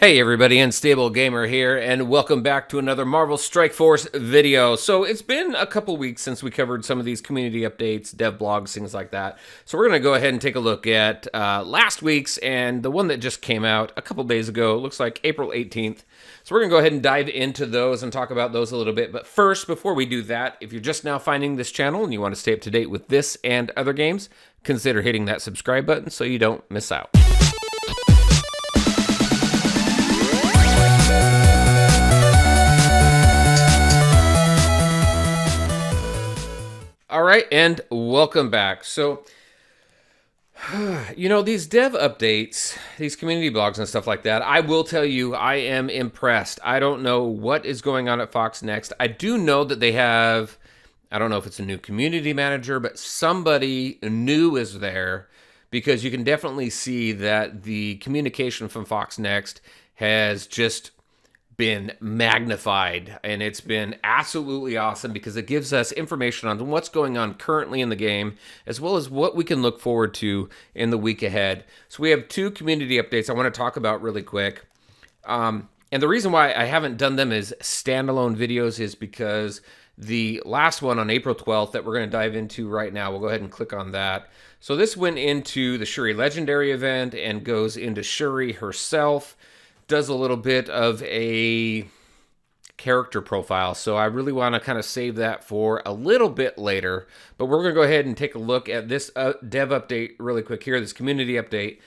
Hey everybody, Unstable Gamer here, and welcome back to another Marvel Strike Force video. So it's been a couple weeks since we covered some of these community updates, dev blogs, things like that. So we're going to go ahead and take a look at last week's and the one that just came out a couple days ago. It looks like April 18th. So we're going to go ahead and dive into those and talk about those a little bit. But first, before we do that, if you're just now finding this channel and you want to stay up to date with this and other games, consider hitting that subscribe button so you don't miss out. All right, and welcome back. So, these dev updates, these community blogs and stuff like that, I will tell you, I am impressed. I don't know what is going on at Foxnext. I do know that they have, I don't know if it's a new community manager, but somebody new is there, because you can definitely see that the communication from Foxnext has just been magnified, and it's been absolutely awesome because it gives us information on what's going on currently in the game, as well as what we can look forward to in the week ahead. So we have two community updates I want to talk about really quick. And the reason why I haven't done them as standalone videos is because the last one on April 12th that we're going to dive into right now, we'll go ahead and click on that. So this went into the Shuri Legendary event and goes into Shuri herself. Does a little bit of a character profile, so I really want to kind of save that for a little bit later, but we're going to go ahead and take a look at this dev update really quick here, this community update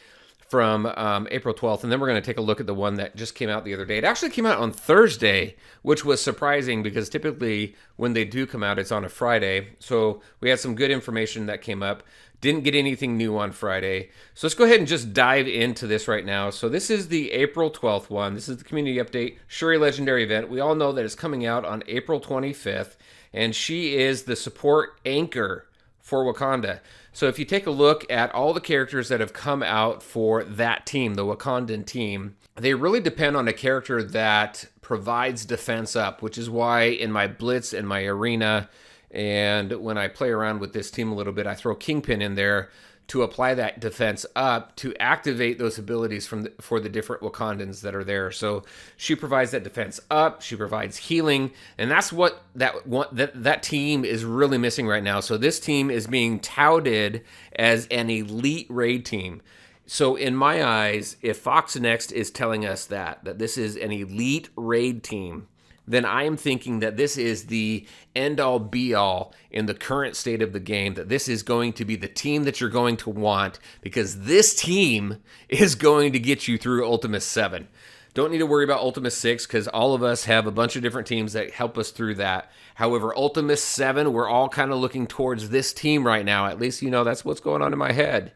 from April 12th, and then we're going to take a look at the one that just came out the other day. It actually came out on Thursday, which was surprising because typically when they do come out, it's on a Friday, so we had some good information that came up. Didn't get anything new on Friday. So let's go ahead and just dive into this right now. So this is the April 12th one. This is the community update, Shuri Legendary event. We all know that it's coming out on April 25th, and she is the support anchor for Wakanda. So if you take a look at all the characters that have come out for that team, the Wakandan team, they really depend on a character that provides defense up, which is why in my Blitz and my Arena, and when I play around with this team a little bit, I throw Kingpin in there to apply that defense up to activate those abilities for the different Wakandans that are there. So she provides that defense up, she provides healing, and that's what that team is really missing right now. So this team is being touted as an elite raid team. So in my eyes, if Foxnext is telling us that this is an elite raid team, then I am thinking that this is the end-all, be-all in the current state of the game, that this is going to be the team that you're going to want, because this team is going to get you through Ultimus 7. Don't need to worry about Ultimus 6, because all of us have a bunch of different teams that help us through that. However, Ultimus 7, we're all kind of looking towards this team right now. At least, that's what's going on in my head.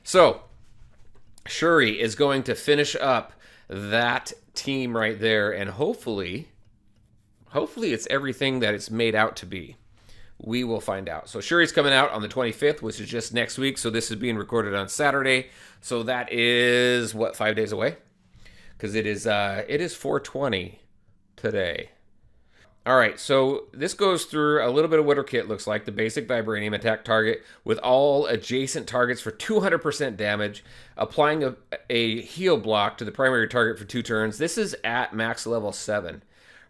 So, Shuri is going to finish up that team right there, and hopefully it's everything that it's made out to be. We will find out. So Shuri's coming out on the 25th, which is just next week. So this is being recorded on Saturday. So that is, 5 days away? Because it is 4/20 today. All right, so this goes through a little bit of what her kit looks like. The basic Vibranium attack target with all adjacent targets for 200% damage. Applying a heal block to the primary target for 2 turns. This is at max level 7.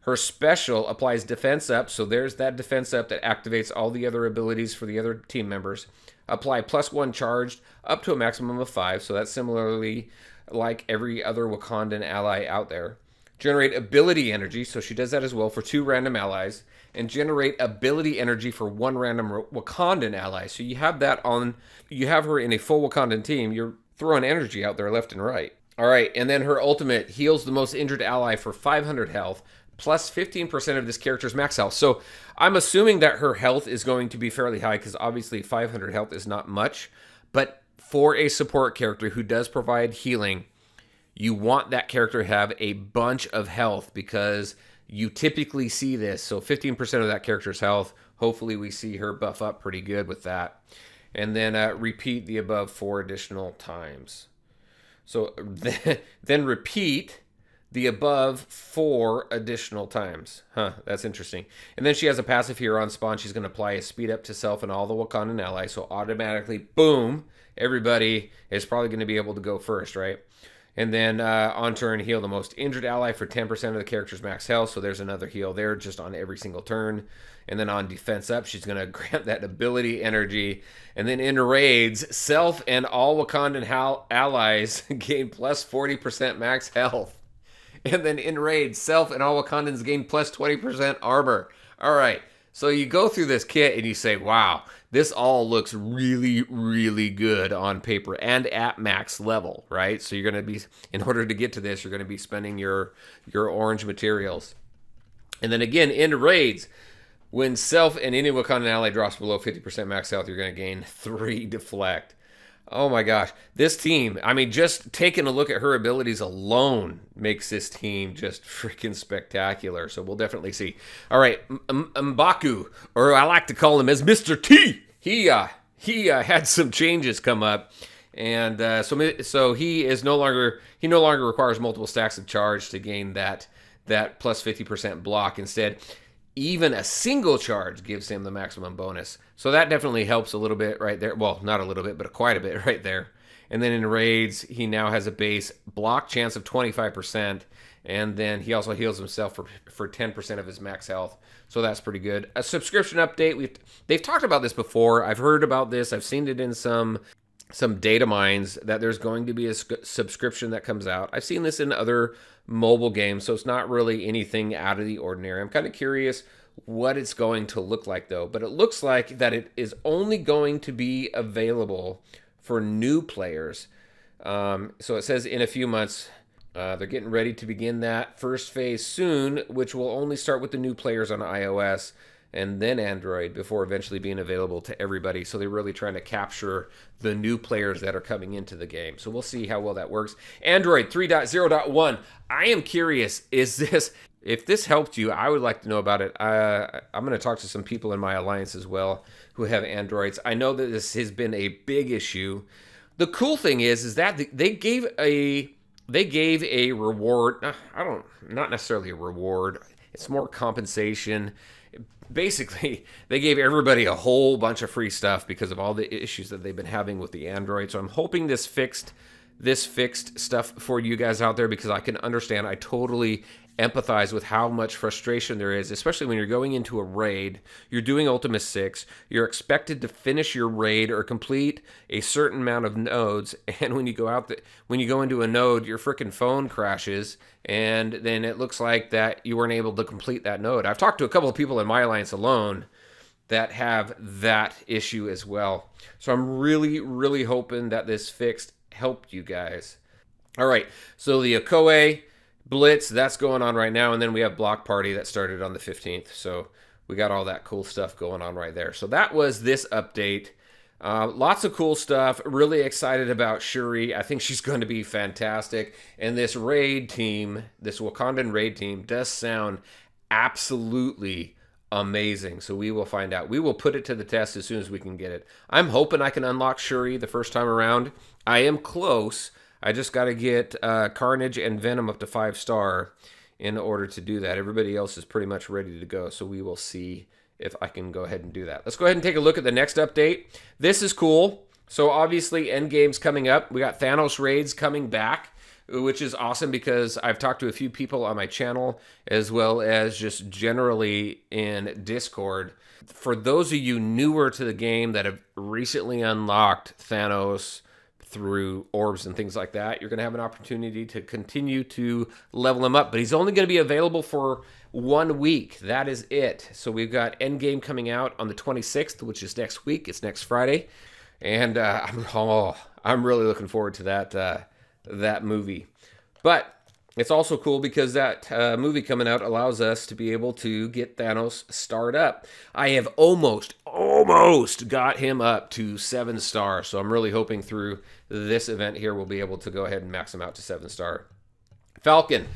Her special applies defense up, so there's that defense up that activates all the other abilities for the other team members. Apply +1 charged up to a maximum of 5, so that's similarly like every other Wakandan ally out there. Generate ability energy, so she does that as well for 2 random allies. And generate ability energy for 1 random Wakandan ally. So you have her in a full Wakandan team, you're throwing energy out there left and right. All right, and then her ultimate heals the most injured ally for 500 health, plus 15% of this character's max health. So I'm assuming that her health is going to be fairly high, because obviously 500 health is not much. But for a support character who does provide healing, you want that character to have a bunch of health, because you typically see this. So 15% of that character's health, hopefully we see her buff up pretty good with that. And then repeat the above 4 additional times. So then repeat the above 4 additional times. That's interesting. And then she has a passive here on spawn. She's going to apply a speed up to self and all the Wakandan allies. So automatically, boom, everybody is probably going to be able to go first, right? And then on turn, heal the most injured ally for 10% of the character's max health. So there's another heal there just on every single turn. And then on defense up, she's going to grant that ability energy. And then in raids, self and all Wakandan allies gain plus 40% max health. And then in raids, self and all Wakandans gain plus 20% armor. All right. So you go through this kit and you say, wow, this all looks really, really good on paper and at max level, right? So you're going to be, in order to get to this, you're going to be spending your orange materials. And then again, in raids, when self and any Wakandan ally drops below 50% max health, you're going to gain 3 deflect. Oh my gosh. This team, I mean, just taking a look at her abilities alone makes this team just freaking spectacular. So we'll definitely see. All right, M'Baku, or I like to call him as Mr. T. He had some changes come up. And so he no longer requires multiple stacks of charge to gain that plus 50% block. Instead, even a single charge gives him the maximum bonus. So that definitely helps a little bit right there. Well, not a little bit, but quite a bit right there. And then in raids, he now has a base block chance of 25%. And then he also heals himself for 10% of his max health. So that's pretty good. A subscription update. They've talked about this before. I've heard about this. I've seen it in some data mines that there's going to be a subscription that comes out. I've seen this in other mobile games, so it's not really anything out of the ordinary. I'm kind of curious what it's going to look like, though. But it looks like that it is only going to be available for new players. So it says in a few months, they're getting ready to begin that first phase soon, which will only start with the new players on iOS and then Android before eventually being available to everybody. So they're really trying to capture the new players that are coming into the game. So we'll see how well that works. Android 3.0.1. I am curious, if this helped you, I would like to know about it. I'm going to talk to some people in my alliance as well who have Androids. I know that this has been a big issue. The cool thing is that they gave a reward. Not necessarily a reward. It's more compensation. Basically, they gave everybody a whole bunch of free stuff because of all the issues that they've been having with the Android. So I'm hoping this fixed stuff for you guys out there, because I can understand. I totally empathize with how much frustration there is, especially when you're going into a raid, you're doing Ultima 6, you're expected to finish your raid or complete a certain amount of nodes, and when you go into a node, your freaking phone crashes, and then it looks like that you weren't able to complete that node. I've talked to a couple of people in my alliance alone that have that issue as well. So I'm really, really hoping that this fixed helped you guys. All right, so the Okoe Blitz, that's going on right now, and then we have Block Party that started on the 15th. So we got all that cool stuff going on right there. So that was this update. Lots of cool stuff. Really excited about Shuri. I think she's going to be fantastic. And this raid team, this Wakandan raid team, does sound absolutely amazing. So we will find out. We will put it to the test as soon as we can get it. I'm hoping I can unlock Shuri the first time around. I am close. I just got to get Carnage and Venom up to 5-star in order to do that. Everybody else is pretty much ready to go, so we will see if I can go ahead and do that. Let's go ahead and take a look at the next update. This is cool. So obviously, Endgame's coming up. We got Thanos raids coming back, which is awesome because I've talked to a few people on my channel as well as just generally in Discord. For those of you newer to the game that have recently unlocked Thanos through orbs and things like that, you're going to have an opportunity to continue to level him up. But he's only going to be available for 1 week. That is it. So we've got Endgame coming out on the 26th, which is next week. It's next Friday. And I'm really looking forward to that movie. But it's also cool because that movie coming out allows us to be able to get Thanos starred up. I have almost got him up to 7-star. So I'm really hoping through this event here we'll be able to go ahead and max him out to 7-star. Falcon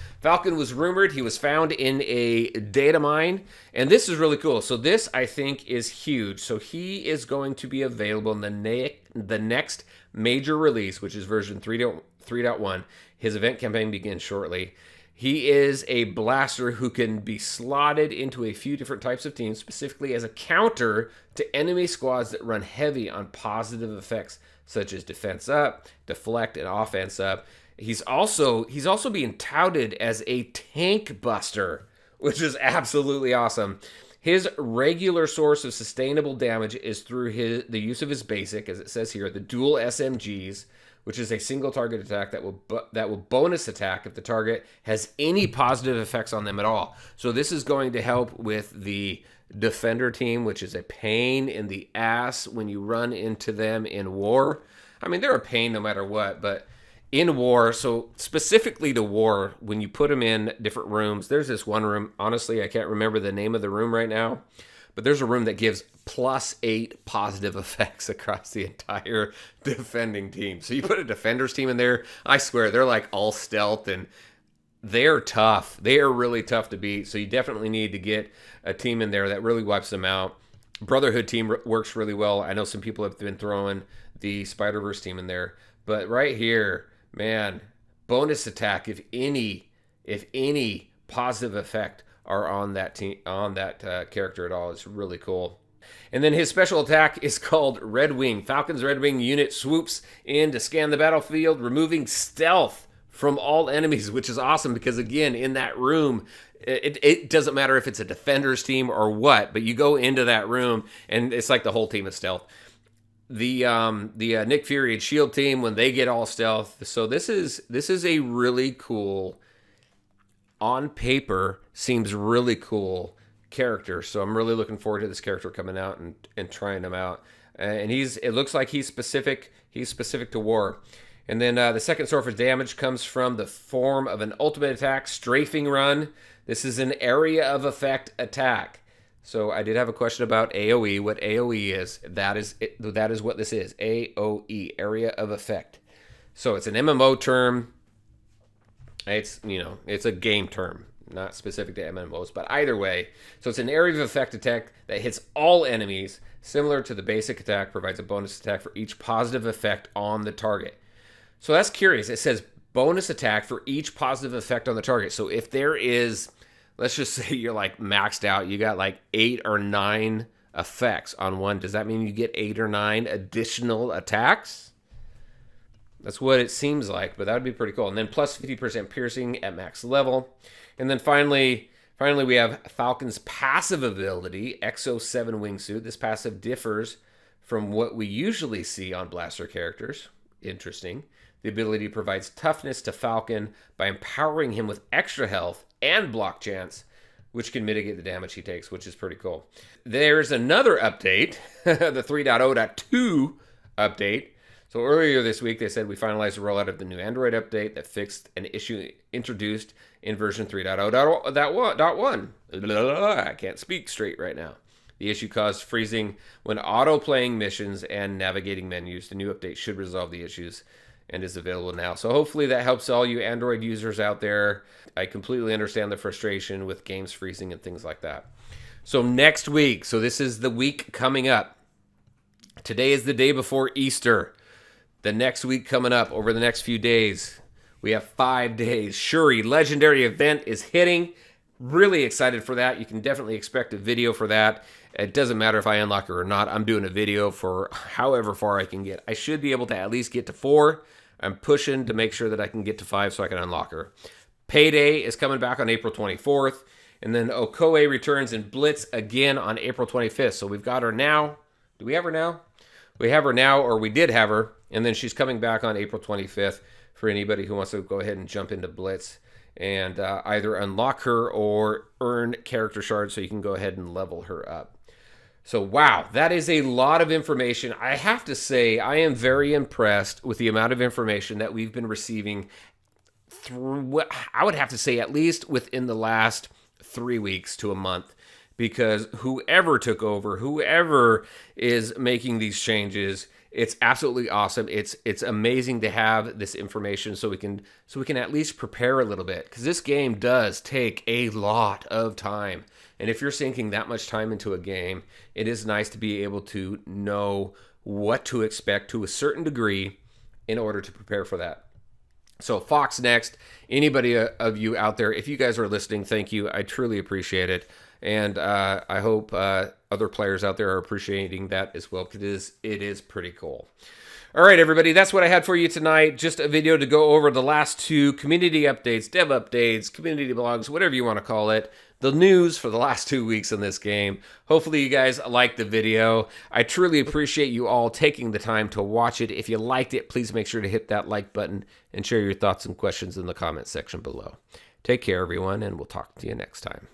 was rumored. He was found in a data mine. And this is really cool. So this, I think, is huge. So he is going to be available in the next major release, which is version 3.1. His event campaign begins shortly. He is a blaster who can be slotted into a few different types of teams, specifically as a counter to enemy squads that run heavy on positive effects, such as defense up, deflect, and offense up. He's also being touted as a tank buster, which is absolutely awesome. His regular source of sustainable damage is through the use of his basic, as it says here, the dual SMGs, which is a single target attack that will bonus attack if the target has any positive effects on them at all. So this is going to help with the defender team, which is a pain in the ass when you run into them in war. I mean, they're a pain no matter what, but in war, so specifically to war, when you put them in different rooms, there's this one room, honestly, I can't remember the name of the room right now, but there's a room that gives +8 positive effects across the entire defending team. So you put a defenders team in there, I swear, they're like all stealth, and they're tough. They are really tough to beat, so you definitely need to get a team in there that really wipes them out. Brotherhood team works really well. I know some people have been throwing the Spider-Verse team in there, but right here, man, bonus attack if any positive effect are on that team, on that character at all. It's really cool. And then his special attack is called Red Wing. Falcon's Red Wing unit swoops in to scan the battlefield, removing stealth from all enemies, which is awesome because, again, in that room, it doesn't matter if it's a defender's team or what, but you go into that room and it's like the whole team is stealth. The Nick Fury and Shield team, when they get all stealth. So this is a really cool, on paper seems really cool character. So I'm really looking forward to this character coming out and trying him out. And it looks like he's specific to war. And then the second source of damage comes from the form of an ultimate attack, Strafing Run. This is an area of effect attack. So I did have a question about AoE, what AoE is. That is what this is, AoE, area of effect. So it's an MMO term. It's a game term, not specific to MMOs, but either way. So it's an area of effect attack that hits all enemies, similar to the basic attack, provides a bonus attack for each positive effect on the target. So that's curious. It says bonus attack for each positive effect on the target. So if there is, let's just say you're like maxed out, you got like 8 or 9 effects on one, does that mean you get 8 or 9 additional attacks? That's what it seems like, but that would be pretty cool. And then plus 50% piercing at max level. And then finally we have Falcon's passive ability, Exo 7 Wingsuit. This passive differs from what we usually see on blaster characters. Interesting. The ability provides toughness to Falcon by empowering him with extra health and block chance, which can mitigate the damage he takes, which is pretty cool. There's another update, the 3.0.2 update. So earlier this week, they said we finalized the rollout of the new Android update that fixed an issue introduced in version 3.0.1. I can't speak straight right now. The issue caused freezing when auto-playing missions and navigating menus. The new update should resolve the issues and is available now. So hopefully that helps all you Android users out there. I completely understand the frustration with games freezing and things like that. So next week, so this is the week coming up. Today is the day before Easter. The next week coming up, over the next few days, we have 5 days. Shuri Legendary event is hitting. Really excited for that. You can definitely expect a video for that. It doesn't matter if I unlock her or not. I'm doing a video for however far I can get. I should be able to at least get to 4. I'm pushing to make sure that I can get to 5 so I can unlock her. Payday is coming back on April 24th. And then Okoye returns in Blitz again on April 25th. So we've got her now. Do we have her now? We have her now, or we did have her. And then she's coming back on April 25th for anybody who wants to go ahead and jump into Blitz and either unlock her or earn character shards so you can go ahead and level her up. So, wow, that is a lot of information. I have to say, I am very impressed with the amount of information that we've been receiving through, I would have to say, at least within the last 3 weeks to a month. Because whoever took over, whoever is making these changes, it's absolutely awesome. It's amazing to have this information so we can at least prepare a little bit, because this game does take a lot of time. And if you're sinking that much time into a game, it is nice to be able to know what to expect to a certain degree in order to prepare for that. So Foxnext, anybody of you out there, if you guys are listening, thank you. I truly appreciate it. And I hope other players out there are appreciating that as well, because it is pretty cool. All right, everybody, that's what I had for you tonight. Just a video to go over the last 2 community updates, dev updates, community blogs, whatever you want to call it. The news for the last 2 weeks in this game. Hopefully you guys liked the video. I truly appreciate you all taking the time to watch it. If you liked it, please make sure to hit that like button and share your thoughts and questions in the comment section below. Take care, everyone, and we'll talk to you next time.